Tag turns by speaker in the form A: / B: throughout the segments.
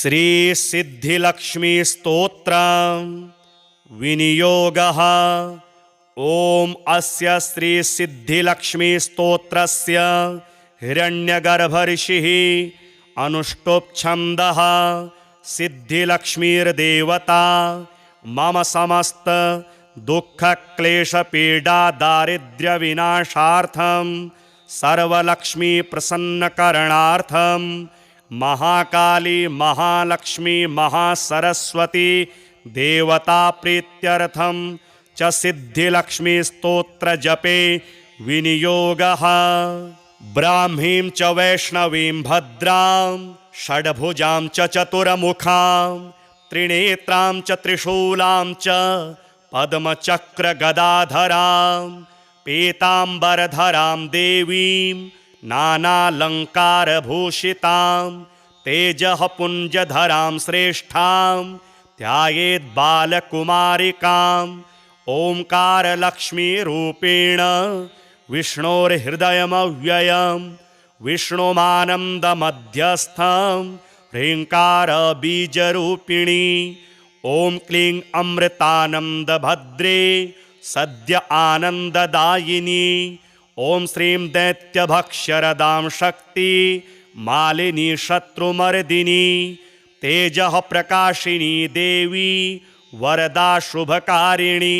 A: श्री सिद्धिलक्ष्मी स्तोत्र विनियोगः। ओम अस्य श्री सिद्धिलक्ष्मी स्तोत्रस्य हिरण्यगर्भ ऋषिः अनुष्टुप् छन्दः सिद्धिलक्ष्मीर्देवता मम समस्त दुःख क्लेश पीडा दारिद्र्य विनाशार्थं सर्वलक्ष्मी प्रसन्नकरणार्थं महाकाली महालक्ष्मी महासरस्वती देवता प्रीत्यर्थं च सिद्धिलक्ष्मी स्तोत्र जपे विनियोगः। ब्राह्मीं च वैष्णवीं भद्रां षड्भुजां च चतुर्मुखां त्रिनेत्रां च त्रिशूलां च पद्मचक्रगदाधरां पीताम्बरधरां देवीं नानालङ्कारभूषितां तेजः पुञ्जधरां श्रेष्ठां ध्यायेत् बालकुमारिकाम् ओंकारलक्ष्मीरूपेण विष्णोर्हृदयमव्ययं विष्णुमानन्दमध्यस्थं ह्रीङ्कारबीजरूपिणी ॐ क्लीं अमृतानन्दभद्रे सद्य आनन्ददायिनी ॐ श्रीं दैत्यभक्षरदां शक्ति मालिनी शत्रुमर्दिनी तेजः प्रकाशिनी देवी वरदा शुभकारिणी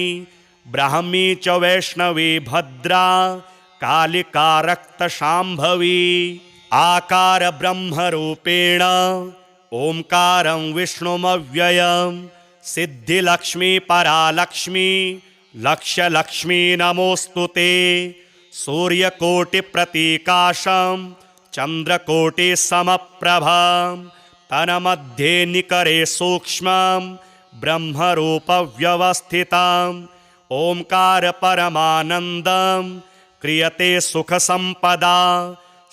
A: ब्राह्मी च वैष्णवी भद्रा कालिका रक्तशाम्भवी आकार ब्रह्मरूपेण ओंकारं विष्णुमव्ययं सिद्धिलक्ष्मी परालक्ष्मी लक्ष्यलक्ष्मी नमोऽस्तु ते। सूर्यकोटिप्रतीकाशं चन्द्रकोटिसमप्रभं तन्मध्ये निकरे सूक्ष्मं ब्रह्मरूपव्यवस्थितं ओंकार परमानन्दं क्रियते सुखसम्पदा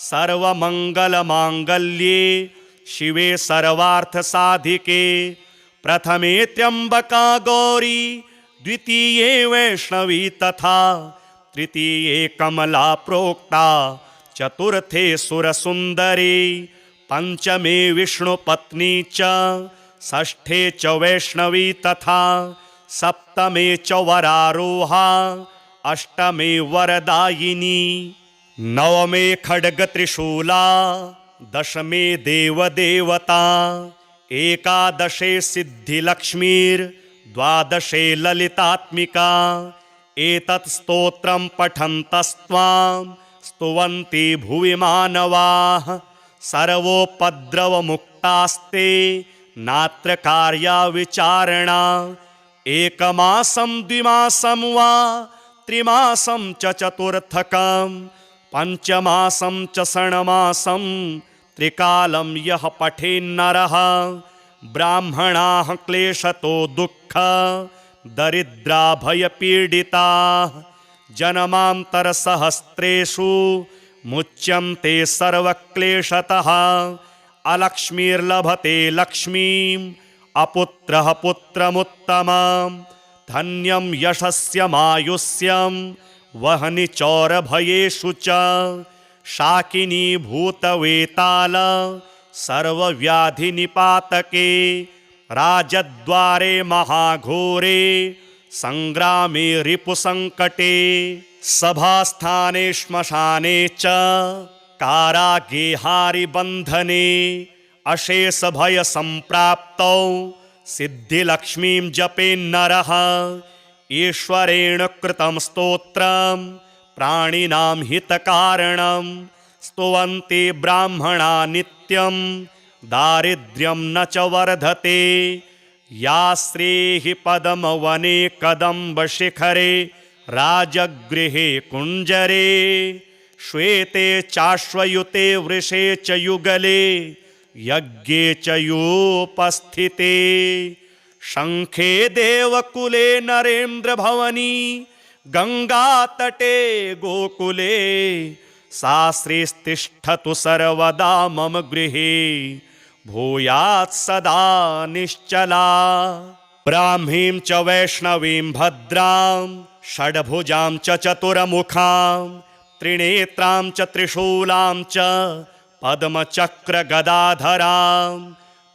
A: सर्वमङ्गलमाङ्गल्ये शिवे सर्वार्थसाधिके प्रथमे त्र्यम्बका गौरी द्वितीये वैष्णवी तथा तृतीये कमला प्रोक्ता चतुर्थे सुरसुन्दरी पंचमे विष्णुपत्नी च षष्ठे च वैष्णवी तथा सप्तमे च वरारोहा अष्टमे वरदायिनी नवमे खड्गत्रिशूला दशमे देवदेवता एकादशे सिद्धिलक्ष्मीर्द्वादशे ललितात्मिका एतत् स्तोत्रं पठन्तस्त्वां स्तुवन्ति भुवि मानवाः सर्वोपद्रवमुक्तास्ते नात्र कार्या विचारणा एकमासं द्विमासं वा त्रिमासं च चतुर्थकं पंचमासं च षण्मासं त्रिकालं यः पठेन्नरः ब्राह्मणाः क्लेशतो दुःख दरिद्रा भयपीडिताः जन्मान्तरसहस्रेषु मुच्यन्ते सर्वक्लेशतः अलक्ष्मीर्लभते लक्ष्मीम् अपुत्रः पुत्रमुत्तमं धन्यं यशस्यमायुष्यं वह्नि चौरभयेषु च शाकिनी भूतवेताल सर्वव्याधिनिपातके राजद्वारे महाघोरे संग्रामे रिपुसंकटे सभास्थाने श्मशाने च कारागेहारिबन्धने अशेषभयसम्प्राप्तौ सिद्धिलक्ष्मीं जपेन्नरः ईश्वरेण कृतं स्तोत्रं प्राणिनां हितकारणं स्तुवन्ति ब्राह्मणा नित्यं दारिद्र्यं न च वर्धते या श्रीः पद्मवने कदम्बशिखरे राजगृहे कुञ्जरे श्वेते चाश्वयुते वृषे च युगले यज्ञे च योपस्थिते शंखे देवकुले नरेन्द्रभवनी गंगातटे गोकुले सा श्रीस्तिष्ठतु सर्वदा मम गृहे भूयात् सदा निश्चला। ब्राह्मीं च वैष्णवीं भद्रां षड्भुजां च चतुर्मुखां त्रिनेत्रां च त्रिशूलां च पद्मचक्रगदाधरां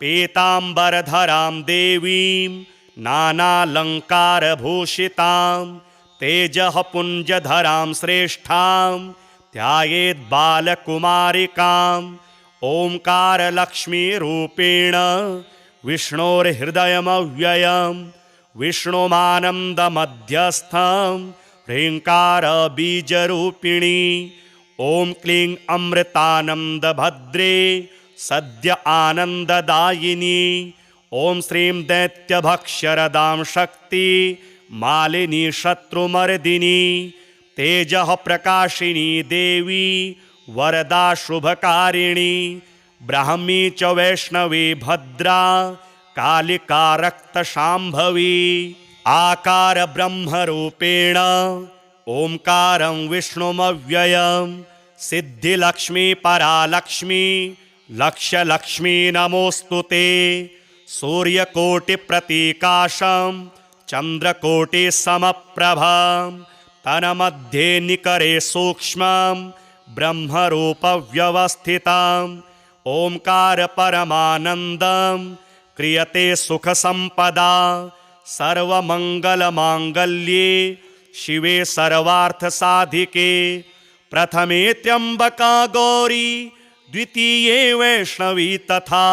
A: पीताम्बरधरां देवीं नानालङ्कारभूषितां तेजः पुञ्जधरां श्रेष्ठां ध्यायेद्बालकुमारिकाम् ओङ्कारलक्ष्मीरूपेण विष्णोर्हृदयमव्ययं विष्णुमानन्दमध्यस्थं ह्रीङ्कारबीजरूपिणी ॐ क्लीं अमृतानन्दभद्रे सद्य आनन्ददायिनी ॐ श्रीं दैत्यभक्षरदां शक्ति मालिनी शत्रुमर्दिनी तेजः प्रकाशिनी देवी वरदा शुभकारिणी ब्राह्मी च वैष्णवी भद्रा कालिका रक्तशाम्भवी आकार ब्रह्मरूपेण ओंकारं विष्णुमव्ययं सिद्धिलक्ष्मी परालक्ष्मी लक्ष्यलक्ष्मी नमोस्तुते सूर्यकोटिप्रतीकाशं चन्द्रकोटिसमप्रभं तन्मध्ये निकरे सूक्ष्मं ब्रह्मरूपव्यवस्थितं ओंकार परमानन्दं क्रियते सुखसम्पदा सर्वमङ्गलमाङ्गल्ये शिवे सर्वार्थसाधिके प्रथमे त्र्यम्बका गौरी द्वितीये वैष्णवी तथा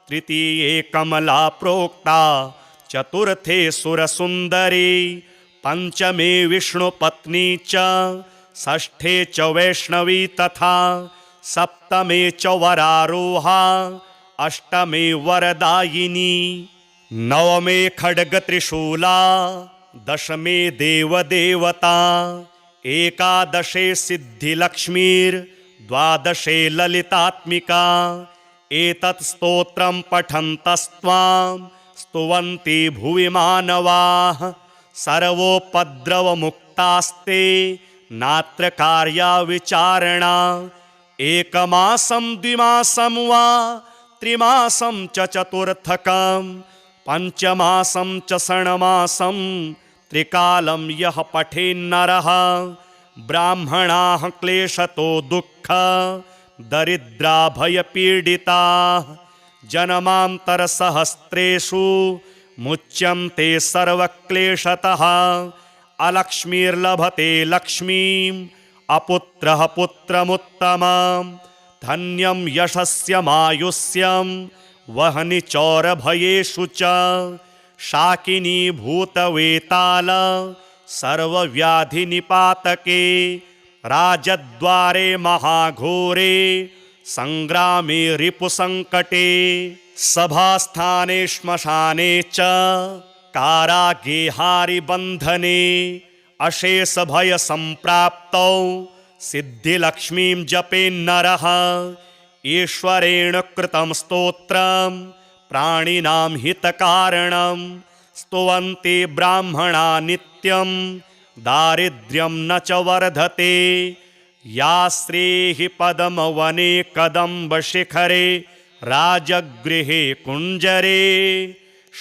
A: तृतीये कमला प्रोक्ता चतुर्थे सुरसुन्दरी पंचमे विष्णुपत्नी च षष्ठे च वैष्णवी तथा सप्तमे च वरारोहा अष्टमे वरदायिनी नवमे खड्गत्रिशूला दशमे देवदेवता एकादशे सिद्धिलक्ष्मीर्द्वादशे ललितात्मिका एतत् स्तोत्रं पठन्तस्त्वां स्तुवन्ति भुवि मानवाः सर्वोपद्रवमुक्तास्ते नात्र कार्या विचारणा एकमासं द्विमासं वा त्रिमासं च चतुर्थकं पंचमासं च षण्मासं त्रिकालं यः पठेन्नरः ब्राह्मणाः क्लेशतो दुःख दरिद्रा भयपीडिताः जन्मान्तरसहस्रेषु मुच्यन्ते सर्वक्लेशतः अलक्ष्मीर्लभते लक्ष्मीम् अपुत्रः पुत्रमुत्तमं धन्यं यशस्यमायुष्यं वह्नि चौरभयेषु च शाकिनी भूतवेताल सर्वव्याधिनिपातके राजद्वारे महाघोरे संग्रामे रिपुसंकटे सभास्थाने श्मशाने च कारागेहारिबन्धने अशेषभयसम्प्राप्तौ सिद्धिलक्ष्मीं जपेन्नरः ईश्वरेण कृतं स्तोत्रं प्राणिनां हितकारणं स्तुवन्ति ब्राह्मणा नित्यं दारिद्र्यं न च वर्धते या श्रीः पद्मवने कदम्बशिखरे राजगृहे कुञ्जरे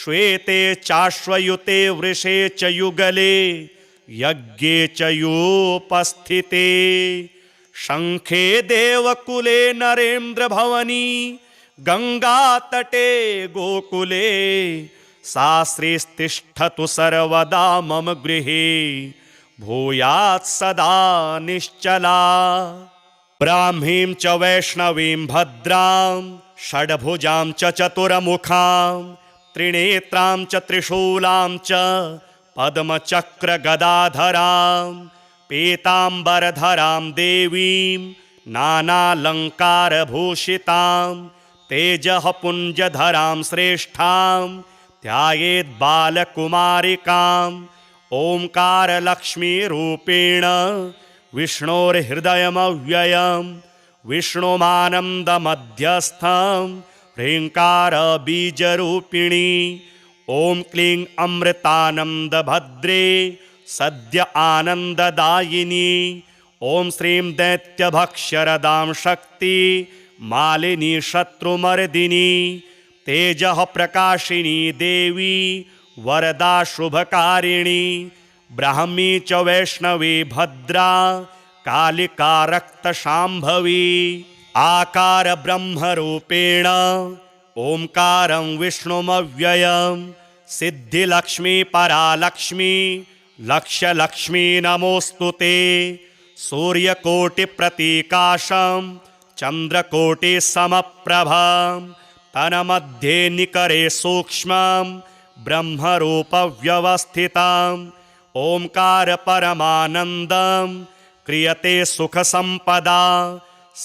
A: श्वेते चाश्वयुते वृषे च युगले यज्ञे च योपस्थिते शंखे देवकुले नरेन्द्रभवनी गंगातटे गोकुले सा श्रीस्तिष्ठतु सर्वदा मम गृहे भूयात् सदा निश्चला ब्राह्मीं च वैष्णवीं भद्रां षड्भुजां च चतुर्मुखां त्रिनेत्रां च त्रिशूलां च पद्मचक्रगदाधरां पीताम्बरधरां देवीं नानालङ्कारभूषितां तेजः पुञ्जधरां श्रेष्ठां ध्यायेद्बालकुमारिकाम् ओङ्कारलक्ष्मीरूपेण विष्णोर्हृदयमव्ययं विष्णुमानन्दमध्यस्थं ह्रीङ्कारबीजरूपिणी ॐ क्लीं अमृतानन्दभद्रे सद्य आनन्ददायिनी ॐ श्रीं दैत्यभक्षरदां शक्ति मालिनी शत्रुमर्दिनी तेजः प्रकाशिनी देवी वरदा शुभकारिणी ब्राह्मी च वैष्णवी भद्रा कालिका रक्तशाम्भवी आकार ब्रह्मरूपेण ओंकारं विष्णुमव्ययं सिद्धिलक्ष्मी परालक्ष्मी लक्ष्यलक्ष्मी नमोऽस्तुते। सूर्यकोटिप्रतीकाशं चन्द्रकोटिसमप्रभं तन्मध्ये निकरे सूक्ष्मं ब्रह्मरूपव्यवस्थितम् ओंकार परमानन्दं क्रियते सुखसम्पदा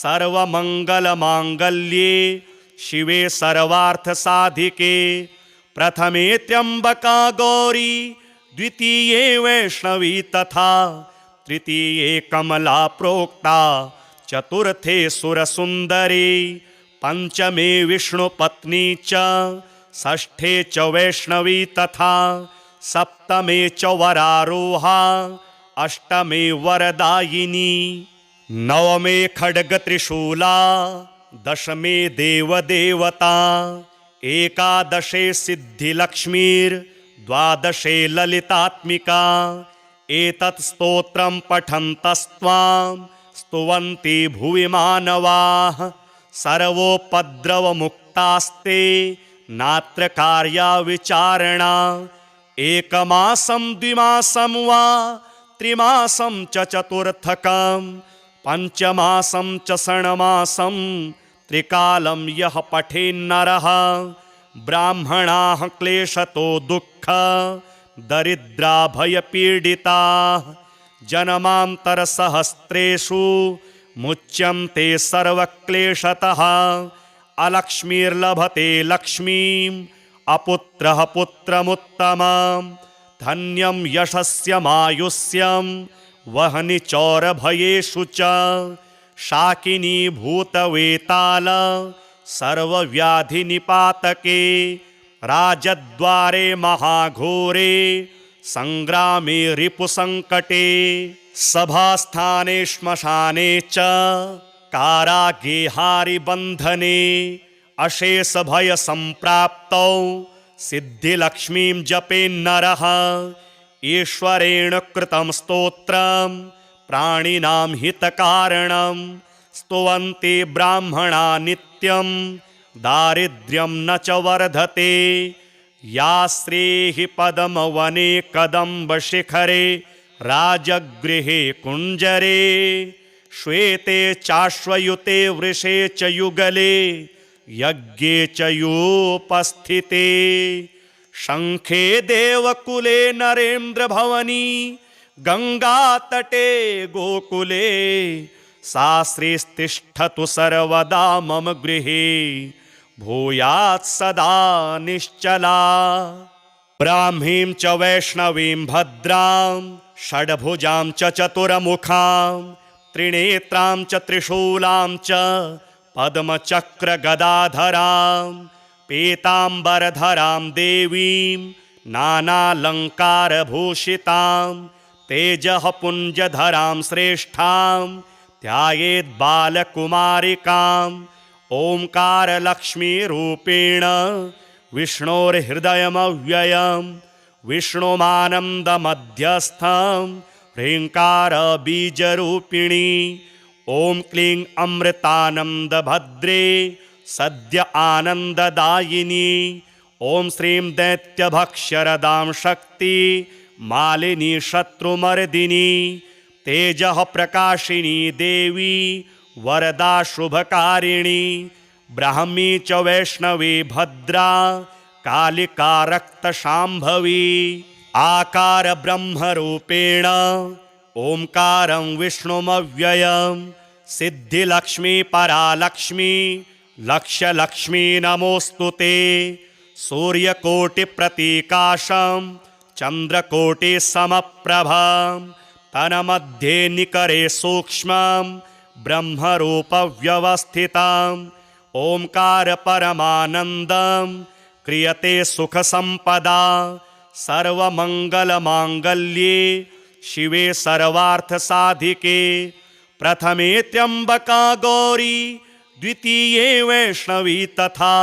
A: सर्वमङ्गलमाङ्गल्ये शिवे सर्वार्थसाधिके। प्रथमे त्र्यम्बका गौरी द्वितीये वैष्णवी तथा तृतीये कमला प्रोक्ता चतुर्थे सुरसुन्दरी पंचमे विष्णुपत्नी च षष्ठे च वैष्णवी तथा सप्तमे च वरारोहा अष्टमे वरदायिनी नवमे खड्गत्रिशूला दशमे देवदेवता एकादशे सिद्धिलक्ष्मीर्द्वादशे ललितात्मिका। एतत् स्तोत्रं पठन्तस्त्वां स्तुवन्ति भुवि मानवाः सर्वोपद्रवमुक्तास्ते नात्र कार्या विचारणा। एकमासं द्विमासं वा त्रिमासं च चतुर्थकं पंचमासं च षण्मासं त्रिकालं यः पठेन्नरः ब्राह्मणाः क्लेशतो दुःख दरिद्रा भयपीडिताः जन्मान्तरसहस्रेषु मुच्यन्ते सर्वक्लेशतः। अलक्ष्मीर्लभते लक्ष्मीम् अपुत्रः पुत्रमुत्तमं धन्यं यशस्यमायुष्यं वह्नि चौरभयेषु च। शाकिनी भूतवेताल सर्वव्याधिनिपातके राजद्वारे महाघोरे संग्रामे रिपुसंकटे सभास्थाने श्मशाने च कारागेहारिबन्धने अशेषभयसम्प्राप्तौ सिद्धिलक्ष्मीं जपेन्नरः। ईश्वरेण कृतं स्तोत्रं प्राणिनां हितकारणं स्तुवन्ति ब्राह्मणा नित्यं दारिद्र्यं न च वर्धते। या श्रीः पद्मवने कदम्बशिखरे राजगृहे कुञ्जरे श्वेते चाश्वयुते वृषे च युगले यज्ञे च योपस्थिते। शङ्खे देवकुले नरेन्द्रभवनी गङ्गातटे गोकुले सा श्रीस्तिष्ठतु सर्वदा मम गृहे भूयात् सदा निश्चला। ब्राह्मीं च वैष्णवीं भद्रां षड्भुजां च चतुर्मुखां त्रिनेत्रां च त्रिशूलां च पद्मचक्रगदाधरां पीताम्बरधरां देवीं नानालङ्कारभूषितां तेजः पुञ्जधरां श्रेष्ठां ध्यायेत् बालकुमारिकाम्। ओंकारलक्ष्मीरूपेण विष्णोर्हृदयमव्ययं विष्णुमानन्दमध्यस्थं ह्रीङ्कारबीजरूपिणी। ॐ क्लीं अमृतानन्दभद्रे सद्य आनन्ददायिनी। ॐ श्रीं दैत्यभक्षरदां शक्ति मालिनी शत्रुमर्दिनी तेजः प्रकाशिनी देवी वरदा शुभकारिणी। ब्राह्मी च वैष्णवी भद्रा कालिका रक्तशाम्भवी। आकार ब्रह्मरूपेण ओंकारं विष्णुमव्ययं सिद्धिलक्ष्मी परालक्ष्मी लक्ष्यलक्ष्मी नमोऽस्तुते। सूर्यकोटिप्रतीकाशं चन्द्रकोटिसमप्रभं तन्मध्ये निकरे सूक्ष्मं ब्रह्मरूपव्यवस्थितम् ओंकार परमानन्दं क्रियते सुखसम्पदा सर्वमङ्गलमाङ्गल्ये शिवे सर्वार्थसाधिके। प्रथमे त्र्यम्बका गौरी द्वितीये वैष्णवी तथा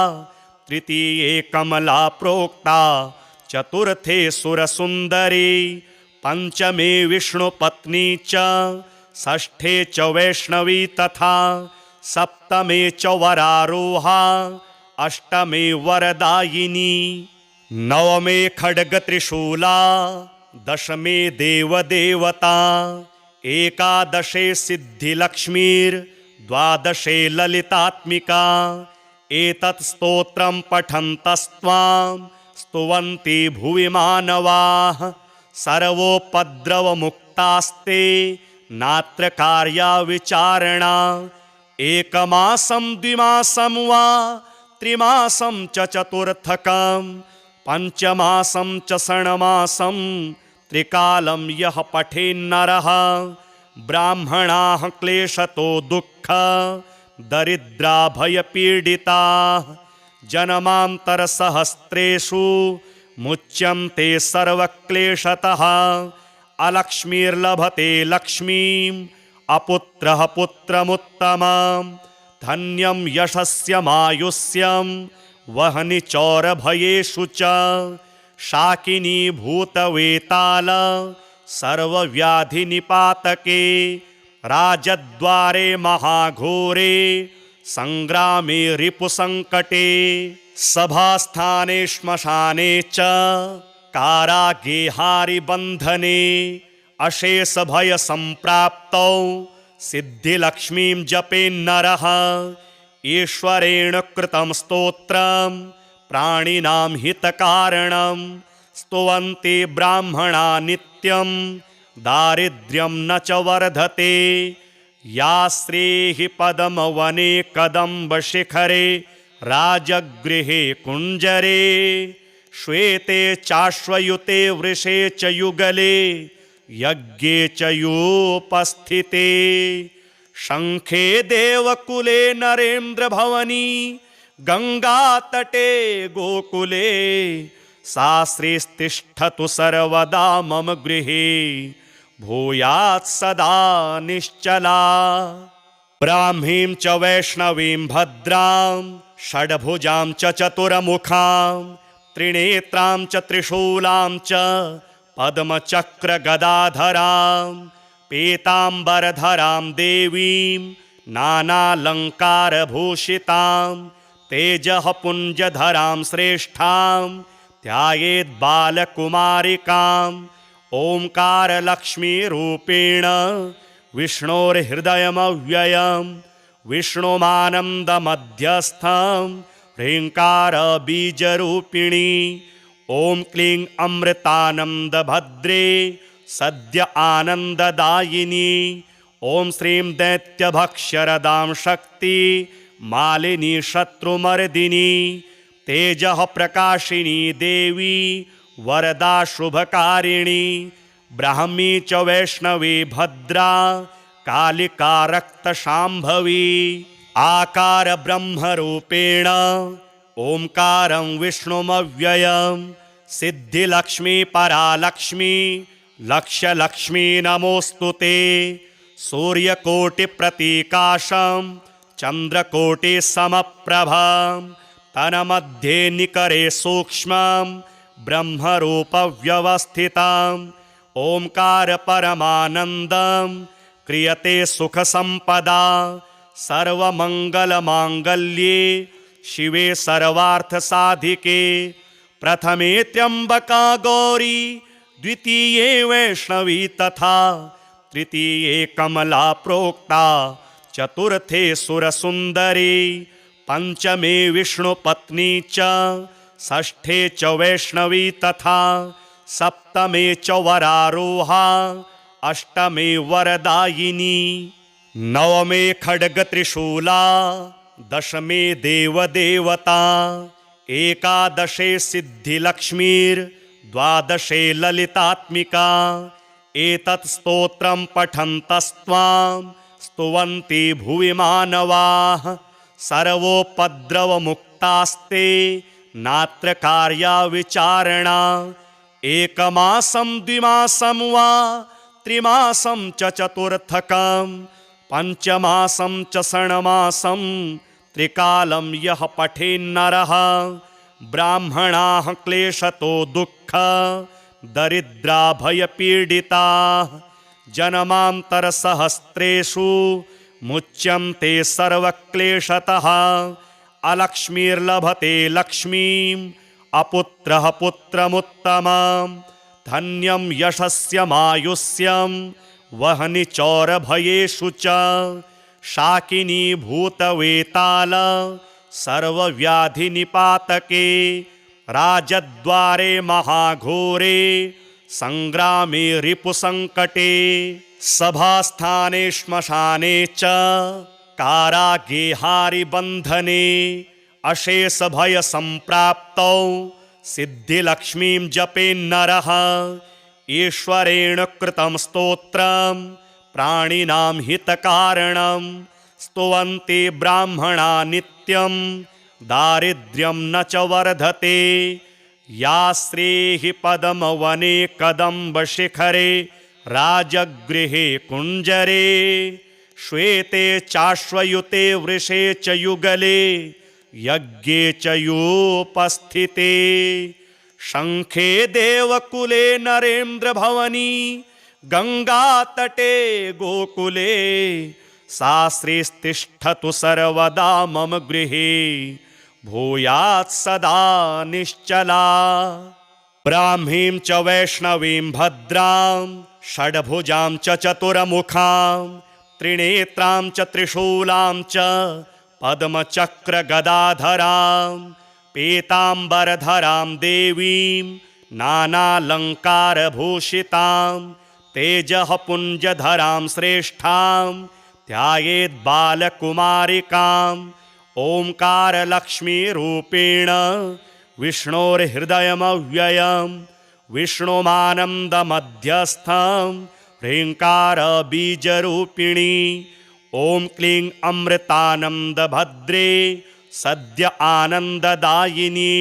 A: तृतीये कमला प्रोक्ता चतुर्थे सुरसुन्दरी पंचमे विष्णुपत्नी च षष्ठे च वैष्णवी तथा सप्तमे च वरारोहा अष्टमे वरदायिनी, नवमे खड्गत्रिशूला, दशमे देवदेवता, एकादशे सिद्धिलक्ष्मीर्द्वादशे ललितात्मिका। एतत् स्तोत्रं पठन्तस्त्वां स्तुवन्ति भुवि मानवाः, सर्वोपद्रवमुक्तास्ते नात्र कार्या विचारणा। एकमासं द्विमासं वा त्रिमासं च चतुर्थकं, पञ्चमासं च षण्मासं त्रिकालं यः पठेन्नरः, ब्राह्मणाः क्लेशतो दुःख दरिद्रा भयपीडिताः, जन्मान्तरसहस्रेषु मुच्यन्ते सर्वक्लेशतः। अलक्ष्मीर्लभते लक्ष्मीम्, अपुत्रः पुत्रमुत्तमं, धन्यं यशस्यमायुष्यं वह्नि चौरभयेषु च। शाकिनी भूतवेताल सर्वव्याधिनिपातके, राजद्वारे महाघोरे संग्रामे रिपुसङ्कटे। सभास्थाने श्मशाने च कारागेहारिबन्धने, अशेषभयसम्प्राप्तौ सिद्धिलक्ष्मीं जपेन्नरः। ईश्वरेण कृतं स्तोत्रं प्राणिनां हितकारणं, स्तुवन्ति ब्राह्मणा नित्यं दारिद्र्यं न च वर्धते। या श्रीः पदमवने कदम्बशिखरे, राजगृहे कुञ्जरे, श्वेते चाश्वयुते वृषे च युगले, यज्ञे च योपस्थिते। शङ्खे देवकुले नरेन्द्रभवनी, गङ्गातटे गोकुले, सा श्रीस्तिष्ठतु सर्वदा मम गृहे, भूयात् सदा निश्चला। ब्राह्मीं च वैष्णवीं भद्रां, षड्भुजां च चतुर्मुखां, त्रिनेत्रां च त्रिशूलां च पद्मचक्रगदाधरां, पीताम्बरधरां देवीं नानालङ्कारभूषितां, तेजः पुञ्जधरां श्रेष्ठां ध्यायेत् बालकुमारिकाम्। ओंकारलक्ष्मीरूपेण विष्णोर्हृदयमव्ययं, विष्णुमानन्दमध्यस्थं ह्रीङ्कारबीजरूपिणी। ॐ क्लीं अमृतानन्दभद्रे सद्य आनन्ददायिनी। ॐ श्रीं दैत्यभक्ष्यरदां शक्ति मालिनी शत्रुमर्दिनी। तेजः प्रकाशिनी देवी वरदा शुभकारिणी। ब्राह्मी च वैष्णवी भद्रा कालिका रक्तशाम्भवी। आकार ब्रह्मरूपेण ओंकारं विष्णुमव्ययं, सिद्धिलक्ष्मी परालक्ष्मी लक्ष्यलक्ष्मी नमोस्तुते। सूर्यकोटिप्रतीकाशं चन्द्रकोटिसमप्रभं, तन्मध्ये निकरे सूक्ष्मं ब्रह्मरूपव्यवस्थितं। ओंकार परमानन्दं क्रियते सुखसम्पदा। सर्वमङ्गलमाङ्गल्ये शिवे सर्वार्थसाधिके। प्रथमे त्र्यम्बका गौरी, द्वितीये वैष्णवी तथा, तृतीये कमला प्रोक्ता, चतुर्थे सुरसुन्दरी, पंचमे विष्णुपत्नी च, षष्ठे च वैष्णवी तथा, सप्तमे च वरारोहा, अष्टमे वरदायिनी, नवमे खड्गत्रिशूला, दशमे देवदेवता, एकादशे सिद्धिलक्ष्मीर्द्वादशे ललितात्मिका। एतत् स्तोत्रं पठन्तस्त्वां स्तुवन्ति भुवि मानवाः, सर्वोपद्रवमुक्तास्ते नात्र कार्या विचारणा। एकमासं द्विमासं वा त्रिमासं च चतुर्थकं, पञ्चमासं च षण्मासं त्रिकालं यः पठेन्नरः। ब्राह्मणाः क्लेशतो दुःख दरिद्रा भयपीडिताः, जन्मान्तरसहस्रेषु मुच्यन्ते सर्वक्लेशतः। अलक्ष्मीर्लभते लक्ष्मीम् अपुत्रः पुत्रमुत्तमं धन्यं यशस्यमायुष्यं वह्नि चौरभयेषु च शाकिनी भूतवेताल सर्वव्याधिनिपातके राजद्वारे महाघोरे संग्रामे रिपुसंकटे सभास्थाने श्मशाने च कारागेहारिबन्धने अशेषभयसम्प्राप्तौ सिद्धिलक्ष्मीं जपेन्नरः ईश्वरेण कृतं स्तोत्रं प्राणिनां हितकारणं स्तुवन्ति ब्राह्मणा नित्यं दारिद्र्यं न च वर्धते या श्रीः पदमवने कदम्बशिखरे राजगृहे कुञ्जरे श्वेते चाश्वयुते वृषे च युगले यज्ञे च योपस्थिते शङ्खे देवकुले नरेन्द्रभवनी गङ्गातटे गोकुले सा श्रीस्तिष्ठतु सर्वदा मम गृहे भूयात् सदा निश्चला। ब्राह्मीं च वैष्णवीं भद्रां षड्भुजां च चतुर्मुखां त्रिनेत्रां च त्रिशूलां च पद्मचक्रगदाधरां पीताम्बरधरां देवीं नानालङ्कारभूषितां तेजः पुञ्जधरां श्रेष्ठां ध्यायेद्बालकुमारिकाम् ओंकारलक्ष्मीरूपेण विष्णोर्हृदयमव्ययं विष्णुमानन्दमध्यस्थं ह्रीङ्कारबीजरूपिणी ॐ क्लीं अमृतानन्दभद्रे सद्य आनन्ददायिनी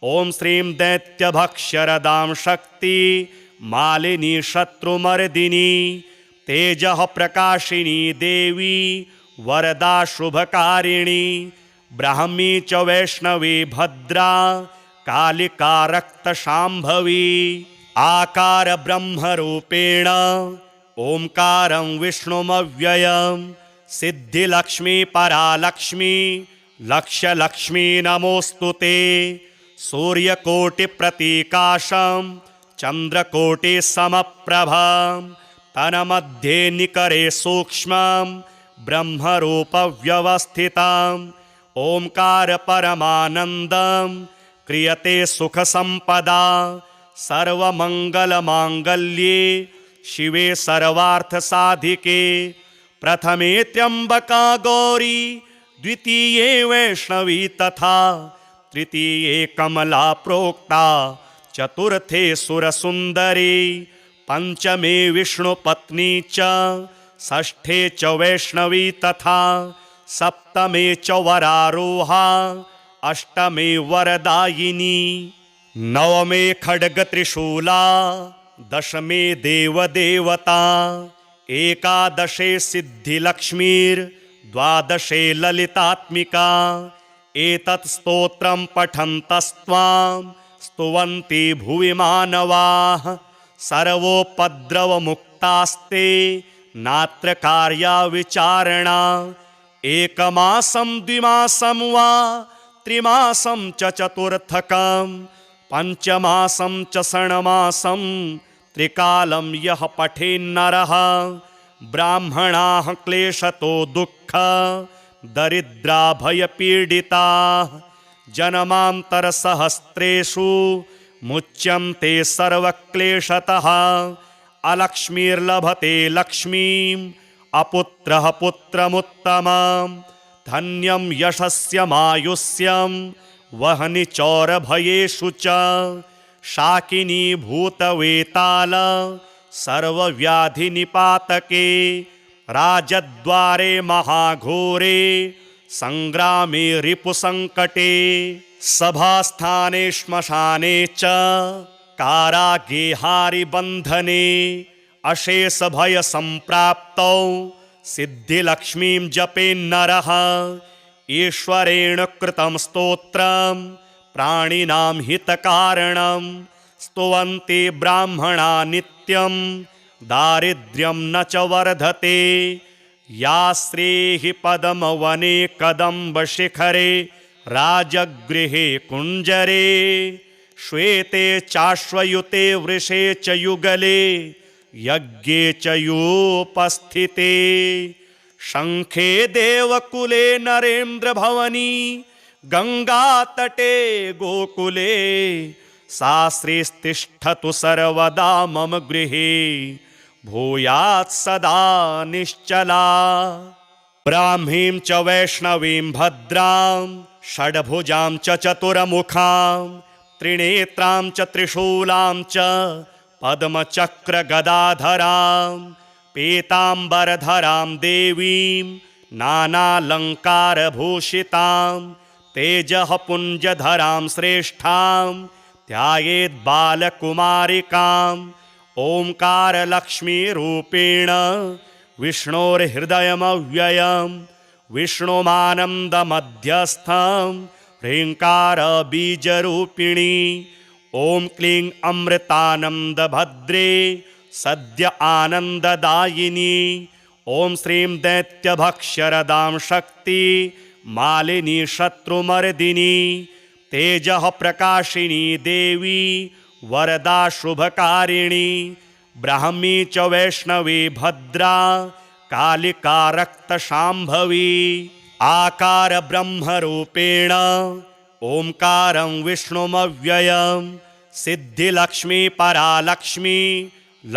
A: ॐ श्रीं दैत्यभक्ष्यरदां शक्ति मालिनी शत्रुमर्दिनी तेजः प्रकाशिनी देवी वरदा शुभकारिणी ब्राह्मी च वैष्णवी भद्रा कालिका रक्तशाम्भवी आकार ब्रह्मरूपेण ओंकारं विष्णुमव्ययं सिद्धिलक्ष्मी परालक्ष्मी लक्ष्यलक्ष्मी नमोऽस्तु ते सूर्यकोटिप्रतीकाशं चन्द्रकोटिसमप्रभं तन्मध्ये निकरे सूक्ष्मं ब्रह्मरूपव्यवस्थितम् ओंकार परमानन्दं क्रियते सुखसम्पदा सर्वमङ्गलमाङ्गल्ये शिवे सर्वार्थसाधिके प्रथमे त्र्यम्बका गौरी द्वितीये वैष्णवी तथा तृतीये कमला प्रोक्ता चतुर्थे सुरसुन्दरी पंचमे विष्णुपत्नी च षष्ठे च वैष्णवी तथा सप्तमे च वरारोहा अष्टमे वरदायिनी नवमे खड्गत्रिशूला दशमे देवदेवता एकादशे सिद्धिलक्ष्मीर्द्वादशे ललितात्मिका एतत् स्तोत्रं पठन्तस्त्वां स्तुवन्ति भुवि मानवाः सर्वोपद्रवमुक्तास्ते नात्र कार्या विचारणा एकमासं द्विमासं वा त्रिमासं च चतुर्थकं पंचमासं च षण्मासं त्रिकालं यः पठेन्नरः ब्राह्मणाः क्लेशतो दुःख दरिद्रा भयपीडिताः जन्मान्तरसहस्रेषु मुच्यन्ते सर्वक्लेशतः अलक्ष्मीर्लभते लक्ष्मीम् अपुत्रः पुत्रमुत्तमं धन्यं यशस्यमायुष्यं वह्नि चौरभयेषु च शाकिनी भूतवेताल सर्वव्याधिनिपातके राजद्वारे महाघोरे संग्रामे रिपुसंकटे सभास्थाने श्मशाने च कारागेहारिबन्धने अशेषभयसम्प्राप्तौ सिद्धिलक्ष्मीं जपेन्नरः ईश्वरेण कृतं स्तोत्रं प्राणिनां हितकारणं स्तुवन्ति ब्राह्मणा नित्यं दारिद्र्यं न च वर्धते या श्रीः पद्मवने कदम्बशिखरे राजगृहे कुञ्जरे श्वेते चाश्वयुते वृषे च युगले यज्ञे च योपस्थिते शङ्खे देवकुले नरेन्द्रभवनी गङ्गातटे गोकुले सा श्रीस्तिष्ठतु सर्वदा मम गृहे भूयात् सदा निश्चला। ब्राह्मीं च वैष्णवीं भद्रां षड्भुजां च चतुर्मुखां त्रिनेत्रां च त्रिशूलां च पद्मचक्रगदाधरां पीताम्बरधरां देवीं नानालङ्कारभूषितां तेजः पुञ्जधरां श्रेष्ठां ध्यायेत् बालकुमारिकाम् ओंकारलक्ष्मीरूपेण विष्णोर्हृदयमव्ययं विष्णुमानन्दमध्यस्थं ह्रीङ्कारबीजरूपिणी ॐ क्लीं अमृतानन्दभद्रे सद्य आनन्ददायिनी ॐ श्रीं दैत्यभक्ष्यरदां शक्ति मालिनी शत्रुमर्दिनी तेजः प्रकाशिनी देवी वरदा शुभकारिणी ब्राह्मी च वैष्णवी भद्रा कालिका रक्तशाम्भवी आकार ब्रह्मरूपेण ओंकारं विष्णुमव्ययं सिद्धिलक्ष्मी परालक्ष्मी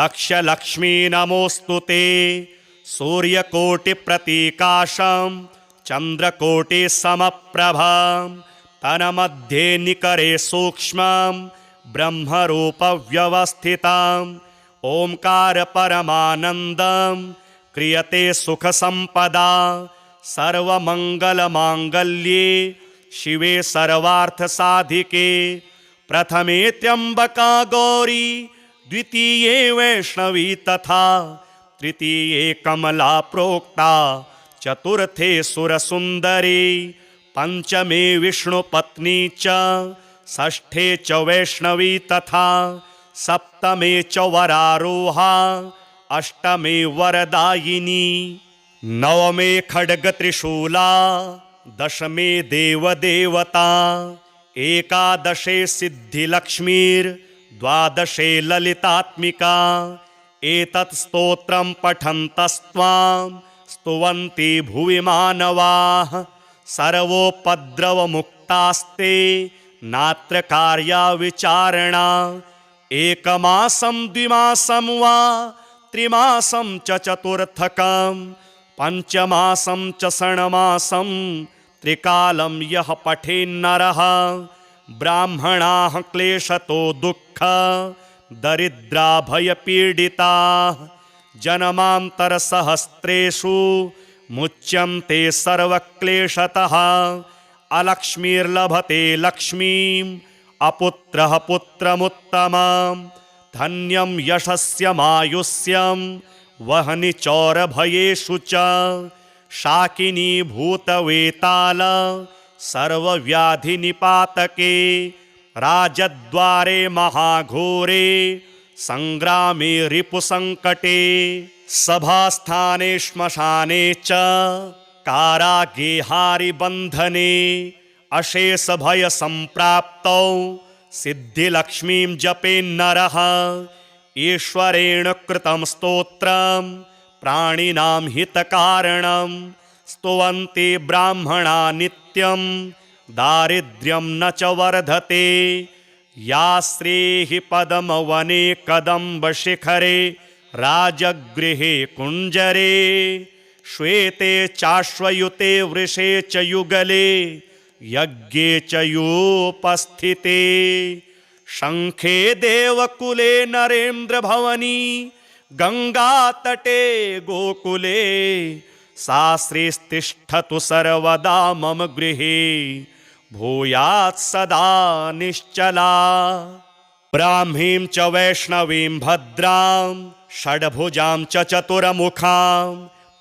A: लक्ष्यलक्ष्मी नमोस्तुते सूर्यकोटिप्रतीकाशं चन्द्रकोटिसमप्रभं तन्मध्ये निकरे सूक्ष्मं ब्रह्मरूपव्यवस्थितं ओंकार परमानन्दं क्रियते सुखसम्पदा सर्वमङ्गलमाङ्गल्ये शिवे सर्वार्थसाधिके प्रथमे त्र्यम्बका गौरी द्वितीये वैष्णवी तथा तृतीये कमला प्रोक्ता चतुर्थे सुरसुन्दरी पंचमे विष्णुपत्नी च षष्ठे च वैष्णवी तथा सप्तमे च वरारोहा अष्टमे वरदायिनी नवमे खड्गत्रिशूला दशमे देवदेवता एकादशे सिद्धिलक्ष्मीर्द्वादशे ललितात्मिका एतत् स्तोत्रं पठन्तस्त्वां स्तुवन्ति भुवि मानवाः सर्वोपद्रवमुक्तास्ते नात्र कार्या विचारणा एकमासं द्विमासं वा त्रिमासं च चतुर्थकं पंचमासं च षण्मासं त्रिकालं यः पठेन्नरः ब्राह्मणाः क्लेशतो दुःख दरिद्रा भयपीडिताः जन्मान्तरसहस्रेषु मुच्यन्ते सर्वक्लेशतः अलक्ष्मीर्लभते लक्ष्मीम् अपुत्रः पुत्रमुत्तमं धन्यं यशस्यमायुष्यं वह्नि चौरभयेषु च शाकिनी भूतवेताल सर्वव्याधिनिपातके राजद्वारे महाघोरे संग्रामे रिपुसंकटे सभास्थाने श्मशाने च कारागेहारिबन्धने अशेषभयसम्प्राप्तौ सिद्धिलक्ष्मीं जपेन्नरः ईश्वरेण कृतं स्तोत्रं प्राणिनां हितकारणं स्तुवन्ति ब्राह्मणा नित्यं दारिद्र्यं न च वर्धते या श्रीः पद्मवने कदम्बशिखरे राजगृहे कुञ्जरे श्वेते चाश्वयुते वृषे च युगले यज्ञे च योपस्थिते शङ्खे देवकुले नरेन्द्रभवनी गङ्गातटे गोकुले सा श्रीस्तिष्ठतु सर्वदा मम गृहे भूयात् सदा निश्चला। ब्राह्मीं च वैष्णवीं भद्रां षड्भुजां च चतुर्मुखां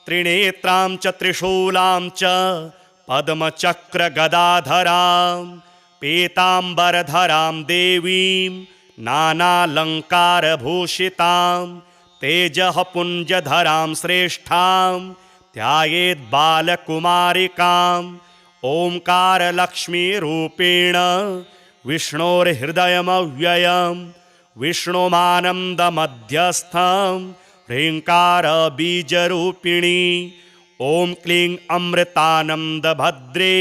A: त्रिनेत्रां च त्रिशूलां च पद्मचक्रगदाधरां पीताम्बरधरां देवीं नानालङ्कारभूषितां तेजः पुञ्जधरां श्रेष्ठां ध्यायेत् बालकुमारिकाम् ओंकारलक्ष्मीरूपेण विष्णोर्हृदयमव्ययं विष्णुमानन्दमध्यस्थं ह्रीङ्कारबीजरूपिणी ॐ क्लीं अमृतानन्दभद्रे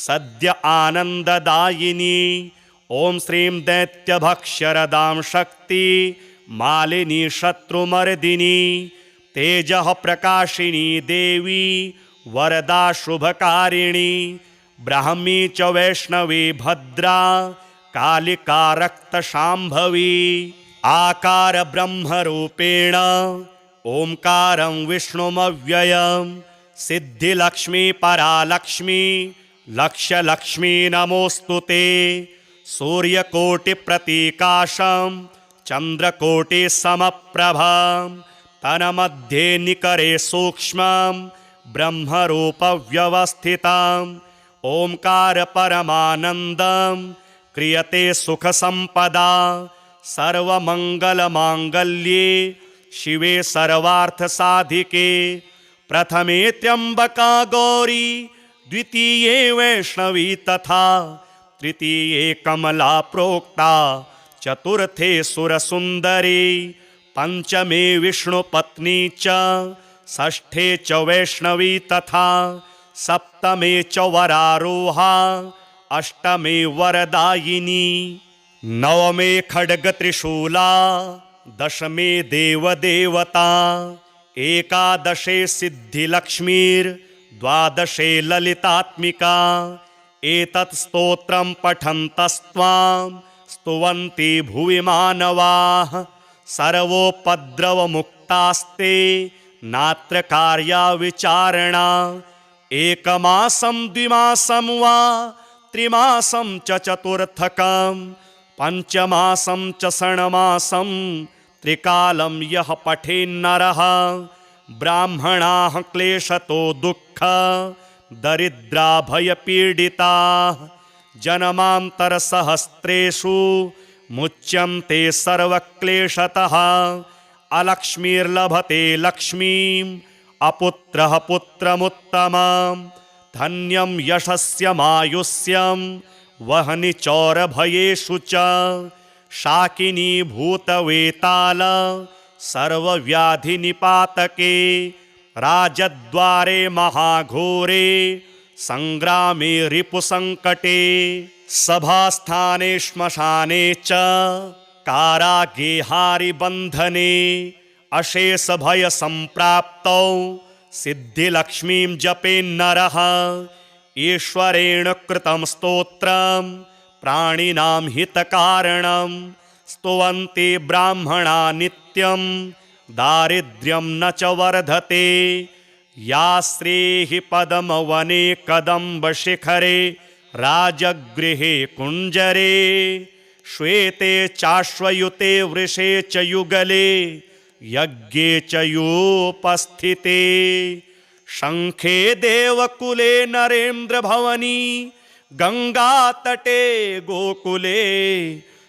A: सद्य आनन्ददायिनी ॐ श्रीं दैत्यभक्षरदां शक्ति मालिनी शत्रुमर्दिनी तेजः प्रकाशिनी देवी वरदा शुभकारिणी ब्राह्मी च वैष्णवी भद्रा कालिका रक्तशाम्भवी आकार ब्रह्मरूपेण ओंकारं विष्णुमव्ययं सिद्धिलक्ष्मी परालक्ष्मी लक्ष्यलक्ष्मी नमोऽस्तुते सूर्यकोटिप्रतीकाशं चन्द्रकोटिसमप्रभं तन्मध्ये निकरे सूक्ष्मं ब्रह्मरूपव्यवस्थितम् ओंकार परमानन्दं क्रियते सुखसम्पदा सर्वमङ्गलमाङ्गल्ये शिवे सर्वार्थसाधिके प्रथमे त्र्यम्बका गौरी द्वितीये वैष्णवी तथा तृतीये कमला प्रोक्ता चतुर्थे सुरसुन्दरी पंचमे विष्णुपत्नी च षष्ठे च वैष्णवी तथा सप्तमे च वरारोहा अष्टमे वरदायिनी नवमे खड्गत्रिशूला दशमे देवदेवता एकादशे सिद्धिलक्ष्मीर्द्वादशे ललितात्मिका एतत् स्तोत्रं पठन्तस्त्वां स्तुवन्ति भुवि मानवाः सर्वोपद्रवमुक्तास्ते नात्र कार्या विचारणा एकमासं द्विमासं वा त्रिमासं च चतुर्थकं पंचमासं च षण्मासं त्रिकालं यः पठेन्नरः ब्राह्मणाः क्लेशतो दुःख दरिद्रा भयपीडिताः जन्मान्तरसहस्रेषु मुच्यन्ते सर्वक्लेशतः अलक्ष्मीर्लभते लक्ष्मीम् अपुत्रः पुत्रमुत्तमं धन्यं यशस्यमायुष्यं वह्नि चौरभयेषु च शाकिनी भूतवेताल सर्वव्याधिनिपातके राजद्वारे महाघोरे संग्रामे रिपुसङ्कटे सभास्थाने श्मशाने च कारागेहारिबन्धने अशेषभयसम्प्राप्तौ सिद्धिलक्ष्मीं जपेन्नरः ईश्वरेण कृतं स्तोत्रं प्राणिनां हितकारणं स्तुवन्ति ब्राह्मणा नित्यं दारिद्र्यं न च वर्धते या श्रीः पद्मवने कदम्बशिखरे राजगृहे कुञ्जरे श्वेते चाश्वयुते वृषे च युगले यज्ञे च योपस्थिते शङ्खे देवकुले नरेन्द्रभवनी गङ्गातटे गोकुले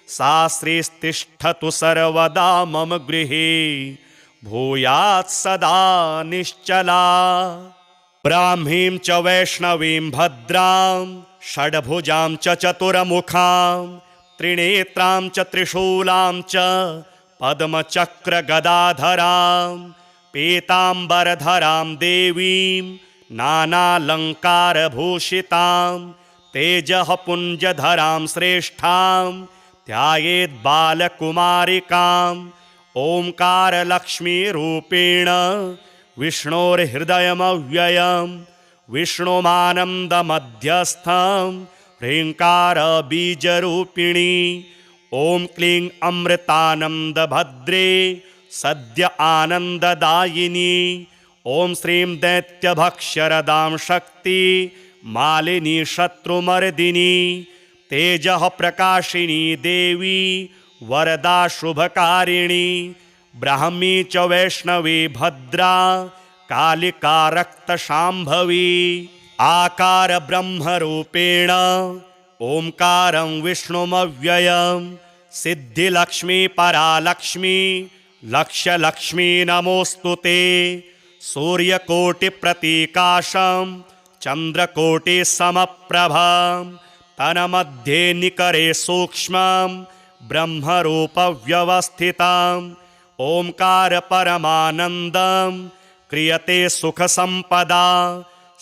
A: सा श्रीस्तिष्ठतु सर्वदा मम गृहे भूयात् सदा निश्चला ब्राह्मीं च वैष्णवीं भद्रां षड्भुजां च चतुर्मुखां त्रिनेत्रां च त्रिशूलां च पद्मचक्रगदाधरां पीताम्बरधरां देवीं नानालङ्कारभूषितां तेजः पुञ्जधरां श्रेष्ठां ध्यायेत् बालकुमारिकाम् ओंकारलक्ष्मीरूपेण विष्णोर्हृदयमव्ययं विष्णुमानन्दमध्यस्थं ह्रीङ्कारबीजरूपिणी ॐ क्लीं अमृतानन्दभद्रे सद्य आनन्ददायिनी ॐ श्रीं दैत्यभक्षरदां शक्ति मालिनी शत्रुमर्दिनी तेजः प्रकाशिनी देवी वरदा शुभकारिणी ब्राह्मी च वैष्णवी भद्रा कालिका रक्तशाम्भवी आकार ब्रह्मरूपेण ओंकारं विष्णुमव्ययं सिद्धिलक्ष्मी परालक्ष्मी लक्ष्यलक्ष्मी नमोऽस्तुते सूर्यकोटिप्रतीकाशं चन्द्रकोटिसमप्रभां तन्मध्ये निकरे सूक्ष्मं ब्रह्मरूपव्यवस्थिताम् ओंकार परमानन्दं क्रियते सुखसम्पदा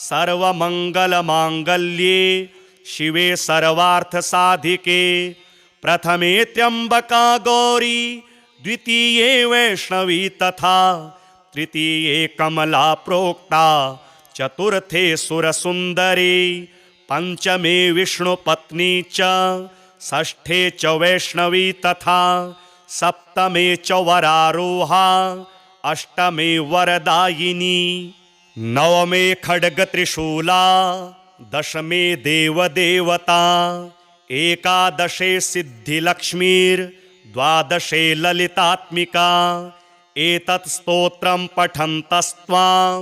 A: सर्वमङ्गलमाङ्गल्ये शिवे सर्वार्थसाधिके प्रथमे त्र्यम्बका गौरी द्वितीये वैष्णवी तथा तृतीये कमला प्रोक्ता चतुर्थे सुरसुन्दरी पंचमे विष्णुपत्नी च षष्ठे च वैष्णवी तथा सप्तमे च वरारोहा अष्टमे वरदायिनी नवमे खड्गत्रिशूला दशमे देवदेवता एकादशे सिद्धिलक्ष्मीर्द्वादशे ललितात्मिका एतत् स्तोत्रं पठन्तस्त्वां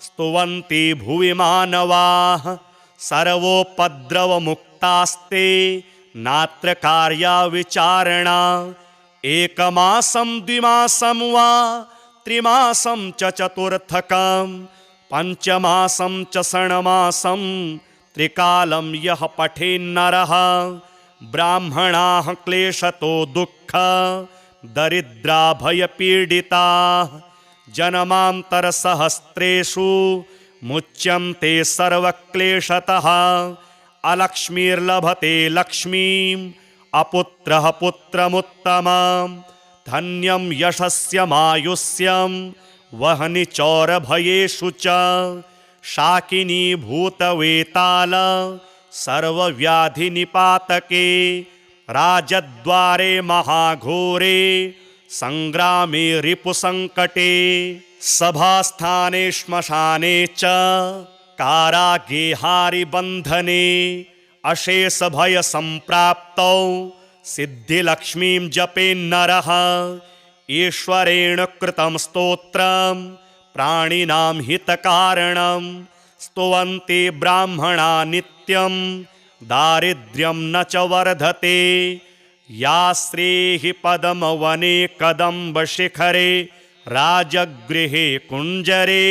A: स्तुवन्ति भुवि मानवाः सर्वोपद्रवमुक्तास्ते नात्र कार्या विचारणा एकमासं द्विमासं वा त्रिमासं च चतुर्थकं पंचमासं च षण्मासं त्रिकालं यः पठेन्नरः ब्राह्मणाः क्लेशतो दुःख दरिद्रा भयपीडिताः जन्मान्तरसहस्रेषु मुच्यन्ते सर्वक्लेशतः अलक्ष्मीर्लभते लक्ष्मीम् अपुत्रः पुत्रमुत्तमं धन्यं यशस्यमायुष्यं वह्नि चौरभयेषु च शाकिनी भूतवेताल सर्वव्याधिनिपातके राजद्वारे महाघोरे संग्रामे रिपुसंकटे सभास्थाने श्मशाने च कारागेहारिबन्धने अशेषभयसम्प्राप्तौ सिद्धिलक्ष्मीं जपेन्नरः ईश्वरेण कृतं स्तोत्रं प्राणिनां हितकारणं स्तुवन्ति ब्राह्मणा नित्यं दारिद्र्यं न च वर्धते या श्रीः पद्मवने कदम्बशिखरे राजगृहे कुञ्जरे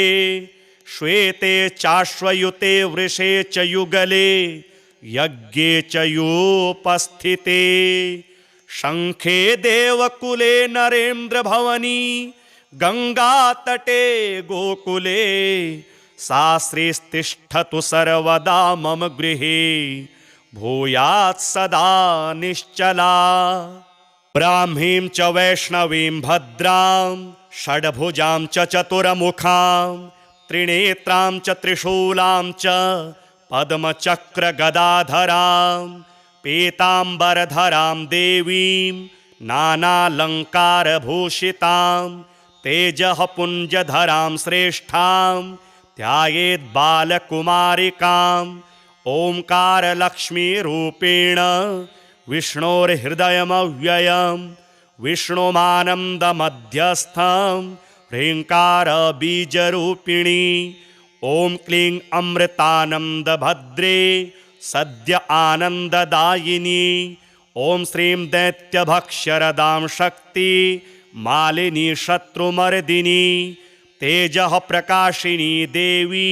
A: श्वेते चाश्वयुते वृषे च युगले यज्ञे च योपस्थिते शंखे देवकुले नरेन्द्रभवनी गंगातटे गोकुले सा श्रीस्तिष्ठतु सर्वदा मम गृहे भूयात् सदा निश्चला ब्राह्मीं च वैष्णवीं भद्रां षड्भुजां च चतुर्मुखां त्रिनेत्रां च त्रिशूलां च पद्मचक्रगदाधरां पीताम्बरधरां देवीं नानालङ्कारभूषितां तेजः पुञ्जधरां श्रेष्ठां ध्यायेत् बालकुमारिकाम् ओंकारलक्ष्मीरूपेण विष्णोर्हृदयमव्ययं विष्णुमानन्दमध्यस्थं ह्रीङ्कारबीजरूपिणी ॐ क्लीं अमृतानन्दभद्रे सद्य आनन्ददायिनी ॐ श्रीं दैत्यभक्ष्यरदां शक्ति मालिनी शत्रुमर्दिनी तेजः प्रकाशिनी देवी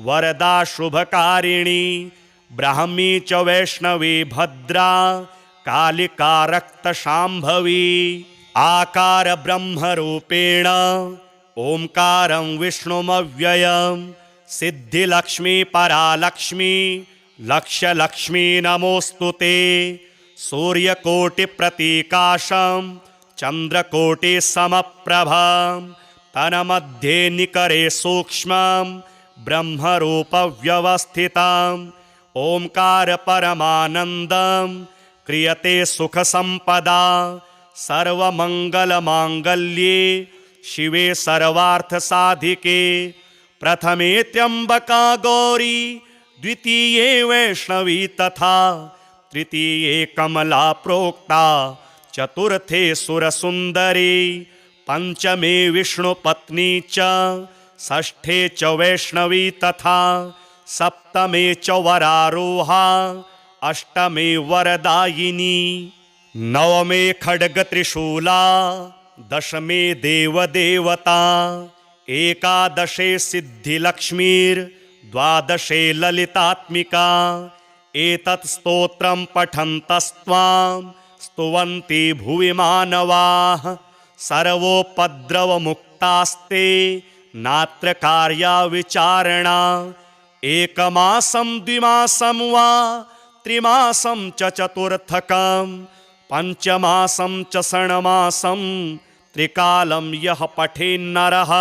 A: वरदा शुभकारिणी ब्राह्मी च वैष्णवी भद्रा कालिका रक्तशाम्भवी आकार ब्रह्मरूपेण ओंकारं विष्णुमव्ययं सिद्धिलक्ष्मी परालक्ष्मी लक्ष्यलक्ष्मी नमोस्तुते सूर्यकोटिप्रतीकाशं चन्द्रकोटिसमप्रभं तन्मध्ये निकरे सूक्ष्मं ब्रह्मरूपव्यवस्थितम् ओंकार परमानन्दं क्रियते सुखसम्पदा सर्वमङ्गलमाङ्गल्ये शिवे सर्वार्थसाधिके प्रथमे त्र्यम्बका गौरी द्वितीये वैष्णवी तथा तृतीये कमला प्रोक्ता चतुर्थे सुरसुन्दरी पंचमे विष्णुपत्नी च षष्ठे च वैष्णवी तथा सप्तमे च वरारोहा अष्टमे वरदायिनी नवमे खड्गत्रिशूला दशमे देवदेवता एकादशे सिद्धिलक्ष्मीर् द्वादशे ललितात्मिका एतत् स्तोत्रं पठन्तस्त्वां स्तुवन्ति भुवि मानवाः सर्वोपद्रवमुक्तास्ते नात्र कार्या विचारणा एकमासं द्विमासं वा त्रिमासं च चतुर्थकं पञ्चमासं च षण्मासं त्रिकालं यः पठेन्नरः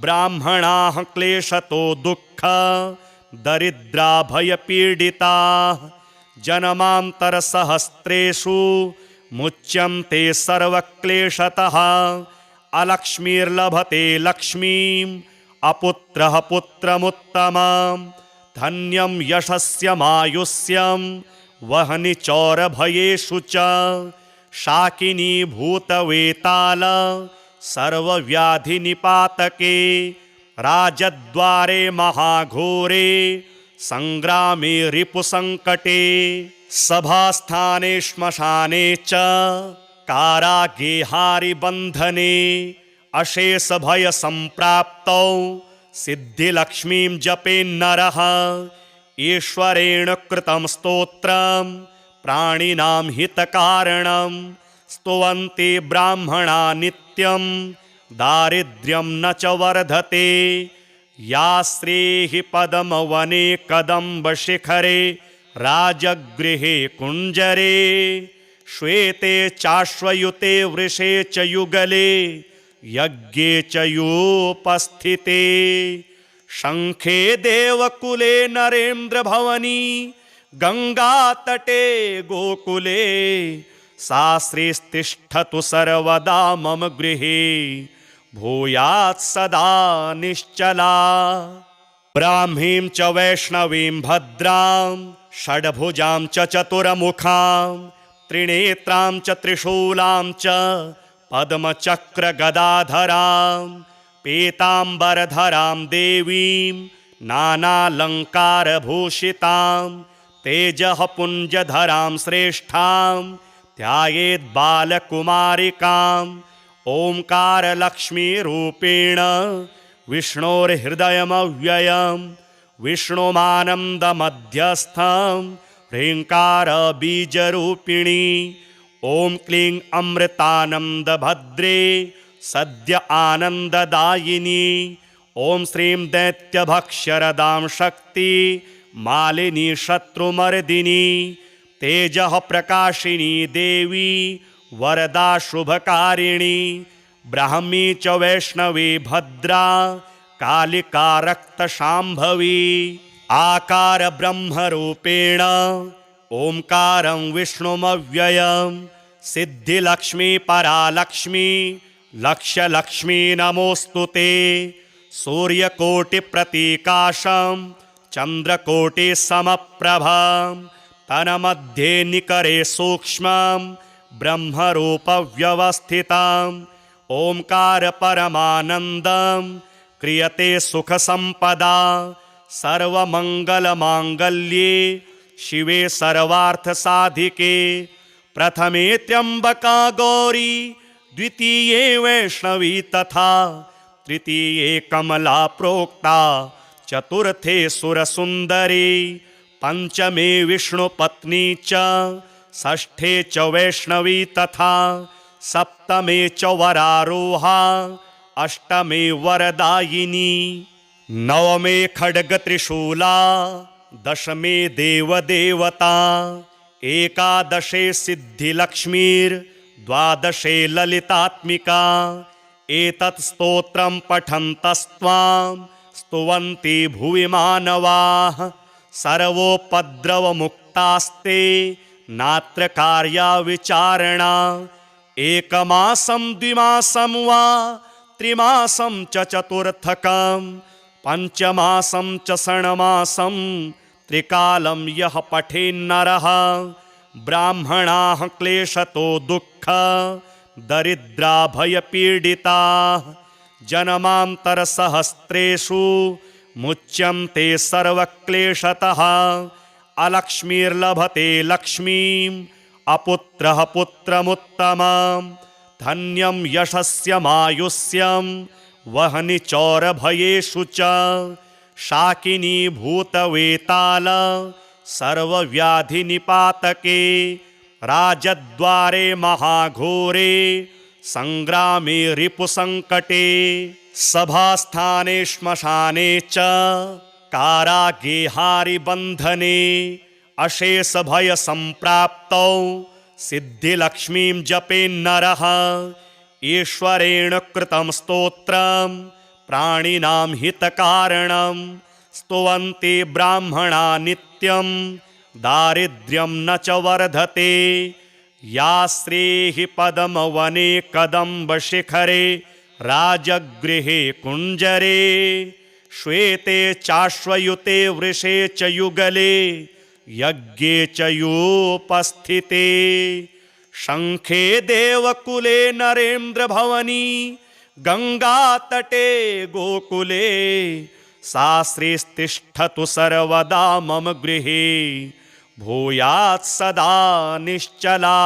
A: ब्राह्मणाः क्लेशतो दुःख दरिद्रा भयपीडिताः जन्मान्तरसहस्रेषु मुच्यन्ते सर्वक्लेशतः अलक्ष्मीर्लभते लक्ष्मीम् अपुत्रः पुत्रमुत्तमं धन्यं यशस्यमायुष्यं वह्नि चौरभयेषु च शाकिनी भूतवेताल सर्वव्याधिनिपातके राजद्वारे महाघोरे संग्रामे रिपुसंकटे सभास्थाने श्मशाने च कारागेहारिबन्धने अशेषभयसम्प्राप्तौ सिद्धिलक्ष्मीं जपेन्नरः ईश्वरेण कृतं स्तोत्रं प्राणिनां हितकारणं स्तुवन्ति ब्राह्मणा नित्यं दारिद्र्यं न च वर्धते या श्रीः पद्मवने कदम्बशिखरे राजगृहे कुञ्जरे श्वेते चाश्वयुते वृषे च युगले यज्ञे च योपस्थिते शङ्खे देवकुले नरेन्द्रभवनी गङ्गातटे गोकुले सा श्रीस्तिष्ठतु सर्वदा मम गृहे भूयात् सदा निश्चला ब्राह्मीं च वैष्णवीं भद्रां षड्भुजां च चतुर्मुखां त्रिनेत्रां च त्रिशूलां च पद्मचक्रगदाधरां पीताम्बरधरां देवीं नानालङ्कारभूषितां तेजः पुञ्जधरां श्रेष्ठां ध्यायेत् बालकुमारिकाम् ओंकारलक्ष्मीरूपेण विष्णोर्हृदयमव्ययं विष्णुमानन्दमध्यस्थं ह्रीङ्कारबीजरूपिणी ॐ क्लीं अमृतानन्दभद्रे सद्य आनन्ददायिनी ॐ श्रीं दैत्यभक्ष्यरदां शक्ति मालिनी शत्रुमर्दिनी तेजः प्रकाशिनी देवी वरदा शुभकारिणी ब्राह्मी च वैष्णवी भद्रा कालिका रक्तशाम्भवी आकार ब्रह्मरूपेण ओंकारं विष्णुमव्ययं सिद्धिलक्ष्मी परालक्ष्मी लक्ष्यलक्ष्मी नमोऽस्तुते सूर्यकोटिप्रतीकाशं चन्द्रकोटिसमप्रभं तन्मध्ये निकरे सूक्ष्मं ब्रह्मरूपव्यवस्थितं ओंकार परमानन्दं क्रियते सुखसम्पदा सर्वमङ्गलमाङ्गल्ये शिवे सर्वार्थसाधिके प्रथमे त्र्यम्बका गौरी द्वितीये वैष्णवी तथा तृतीये कमला प्रोक्ता चतुर्थे सुरसुन्दरी पंचमे विष्णुपत्नी च षष्ठे च वैष्णवी तथा सप्तमे च वरारोहा अष्टमे वरदायिनी नवमे खड्गत्रिशूला दशमे देवदेवता एकादशे सिद्धिलक्ष्मीर्द्वादशे ललितात्मिका एतत् स्तोत्रं पठन्तस्त्वां स्तुवन्ति भुवि मानवाः सर्वोपद्रवमुक्तास्ते नात्र कार्या विचारणा एकमासं द्विमासं वा त्रिमासं च चतुर्थकं पञ्चमासं च षण्मासं त्रिकालं यः पठेन्नरः ब्राह्मणाः क्लेशतो दुःख दरिद्रा भयपीडिताः जन्मान्तरसहस्रेषु मुच्यन्ते सर्वक्लेशतः अलक्ष्मीर्लभते लक्ष्मीम् अपुत्रः पुत्रमुत्तमं धन्यं यशस्यमायुष्यं वह्नि चौरभयेषु च शाकिनी भूतवेताल सर्वव्याधिनिपातके राजद्वारे महाघोरे संग्रामे रिपुसंकटे सभास्थाने श्मशाने च कारागेहारिबन्धने अशेषभयसम्प्राप्तौ सिद्धिलक्ष्मीं जपेन्नरः ईश्वरेण कृतं स्तोत्रं प्राणिनां हितकारणं स्तुवन्ति ब्राह्मणा नित्यं दारिद्र्यं न च वर्धते या श्रीः पदमवने कदम्बशिखरे राजगृहे कुञ्जरे श्वेते चाश्वयुते वृषे च युगले यज्ञे च योपस्थिते शङ्खे देवकुले नरेन्द्रभवनी गङ्गातटे गोकुले सा श्रीस्तिष्ठतु सर्वदा मम गृहे भूयात् सदा निश्चला।